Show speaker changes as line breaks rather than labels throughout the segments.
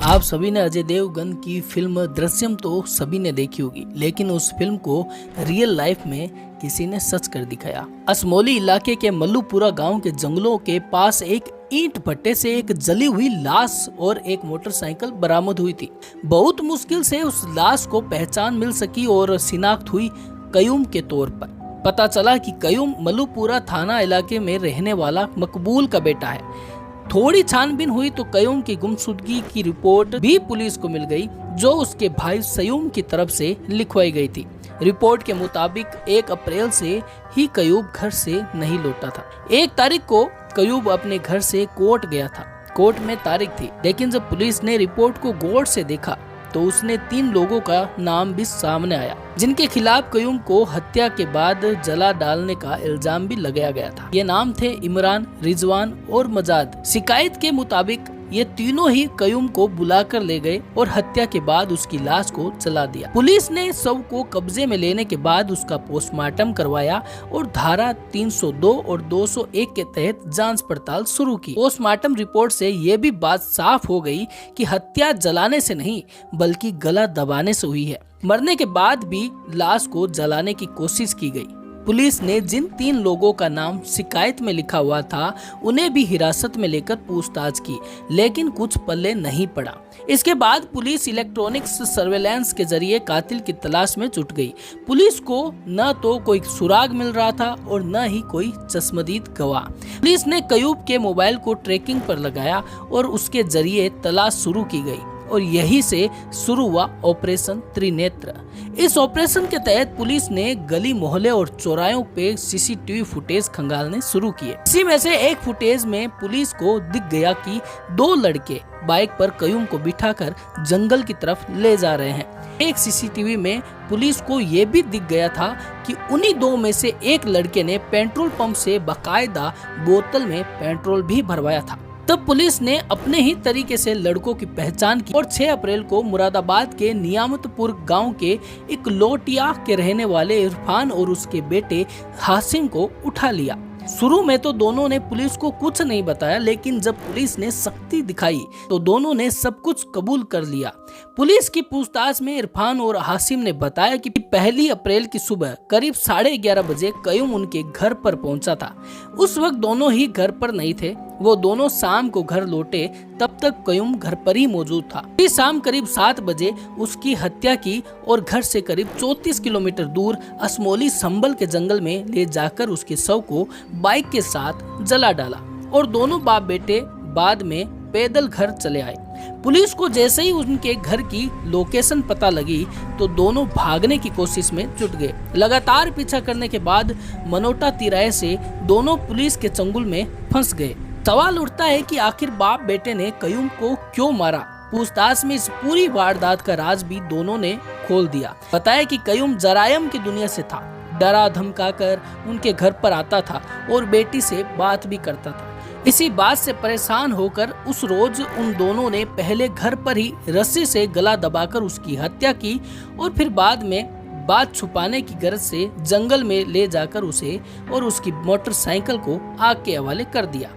आप सभी ने अजय देवगन की फिल्म दृश्यम तो सभी ने देखी होगी, लेकिन उस फिल्म को रियल लाइफ में किसी ने सच कर दिखाया। असमोली इलाके के मल्लूपुरा गांव के जंगलों के पास एक ईंट भट्टे से एक जली हुई लाश और एक मोटरसाइकिल बरामद हुई थी। बहुत मुश्किल से उस लाश को पहचान मिल सकी और शिनाख्त हुई कयूम के तौर पर। पता चला कि कयूम मल्लूपुरा थाना इलाके में रहने वाला मकबूल का बेटा है। थोड़ी छानबीन हुई तो कयूम की गुमशुदगी की रिपोर्ट भी पुलिस को मिल गई, जो उसके भाई सयूम की तरफ से लिखवाई गई थी। रिपोर्ट के मुताबिक 1 अप्रैल से ही कयूब घर से नहीं लौटा था। 1 तारीख को कयूब अपने घर से कोर्ट गया था। कोर्ट में तारीख थी, लेकिन जब पुलिस ने रिपोर्ट को गौर से देखा तो उसने 3 लोगों का नाम भी सामने आया, जिनके खिलाफ कयूम को हत्या के बाद जला डालने का इल्जाम भी लगाया गया था। ये नाम थे इमरान, रिजवान और मजाद। शिकायत के मुताबिक ये तीनों ही कयूम को बुलाकर ले गए और हत्या के बाद उसकी लाश को जला दिया। पुलिस ने शव को कब्जे में लेने के बाद उसका पोस्टमार्टम करवाया और धारा 302 और 201 के तहत जांच पड़ताल शुरू की। पोस्टमार्टम रिपोर्ट से ये भी बात साफ हो गई कि हत्या जलाने से नहीं बल्कि गला दबाने से हुई है। मरने के बाद भी लाश को जलाने की कोशिश की गई। पुलिस ने जिन 3 लोगों का नाम शिकायत में लिखा हुआ था उन्हें भी हिरासत में लेकर पूछताछ की, लेकिन कुछ पल्ले नहीं पड़ा। इसके बाद पुलिस इलेक्ट्रॉनिक्स सर्वेलेंस के जरिए कातिल की तलाश में जुट गई। पुलिस को न तो कोई सुराग मिल रहा था और न ही कोई चश्मदीद गवाह। पुलिस ने कयूब के मोबाइल को ट्रैकिंग पर लगाया और उसके जरिए तलाश शुरू की गई और यही से शुरू हुआ ऑपरेशन त्रिनेत्र। इस ऑपरेशन के तहत पुलिस ने गली मोहल्ले और चौरायों पे सीसीटीवी फुटेज खंगालने शुरू किए। इसी में से एक फुटेज में पुलिस को दिख गया कि 2 लड़के बाइक पर कयूम को बिठाकर जंगल की तरफ ले जा रहे हैं। एक सीसीटीवी में पुलिस को ये भी दिख गया था कि उन्हीं 2 में से एक लड़के ने पेट्रोल पंप से बाकायदा बोतल में पेट्रोल भी भरवाया था। तब पुलिस ने अपने ही तरीके से लड़कों की पहचान की और 6 अप्रैल को मुरादाबाद के नियामतपुर गांव के एक लोटिया के रहने वाले इरफान और उसके बेटे हासिम को उठा लिया। शुरू में तो दोनों ने पुलिस को कुछ नहीं बताया, लेकिन जब पुलिस ने सख्ती दिखाई तो दोनों ने सब कुछ कबूल कर लिया। पुलिस की पूछताछ में इरफान और हासिम ने बताया कि 1 अप्रैल की सुबह करीब 11:30 बजे कयूम उनके घर पर पहुंचा था। उस वक्त दोनों ही घर पर नहीं थे। वो दोनों शाम को घर लौटे, तब तक कयूम घर पर ही मौजूद था। इस शाम करीब 7 बजे उसकी हत्या की और घर से करीब 34 किलोमीटर दूर असमोली संभल के जंगल में ले जाकर उसके शव को बाइक के साथ जला डाला और दोनों बाप बेटे बाद में पैदल घर चले आए। पुलिस को जैसे ही उनके घर की लोकेशन पता लगी तो दोनों भागने की कोशिश में जुट गए। लगातार पीछा करने के बाद मनोटा तिराहे से दोनों पुलिस के चंगुल में फंस गए। सवाल उठता है कि आखिर बाप बेटे ने कयूम को क्यों मारा। पूछताछ में इस पूरी वारदात का राज भी दोनों ने खोल दिया। बताया कि कयूम जरायम की दुनिया से था, डरा धमकाकर उनके घर पर आता था और बेटी से बात भी करता था। इसी बात से परेशान होकर उस रोज उन दोनों ने पहले घर पर ही रस्सी से गला दबाकर उसकी हत्या की और फिर बाद में बात छुपाने की गरज से जंगल में ले जाकर उसे और उसकी मोटरसाइकिल को आग के हवाले कर दिया।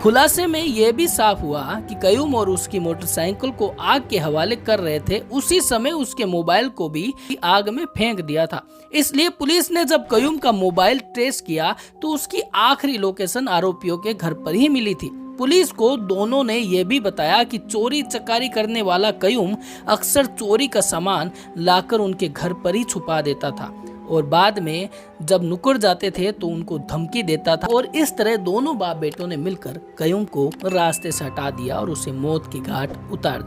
खुलासे में यह भी साफ हुआ कि कयूम और उसकी मोटरसाइकिल को आग के हवाले कर रहे थे, उसी समय उसके मोबाइल को भी आग में फेंक दिया था। इसलिए पुलिस ने जब कयूम का मोबाइल ट्रेस किया तो उसकी आखिरी लोकेशन आरोपियों के घर पर ही मिली थी। पुलिस को दोनों ने यह भी बताया कि चोरी चकारी करने वाला कयूम अक्सर चोरी का सामान लाकर उनके घर पर ही छुपा देता था और बाद में जब नुक्कड़ जाते थे तो उनको धमकी देता था। और इस तरह दोनों बाप बेटों ने मिलकर कयूम को रास्ते से हटा दिया और उसे मौत की घाट उतार दिया।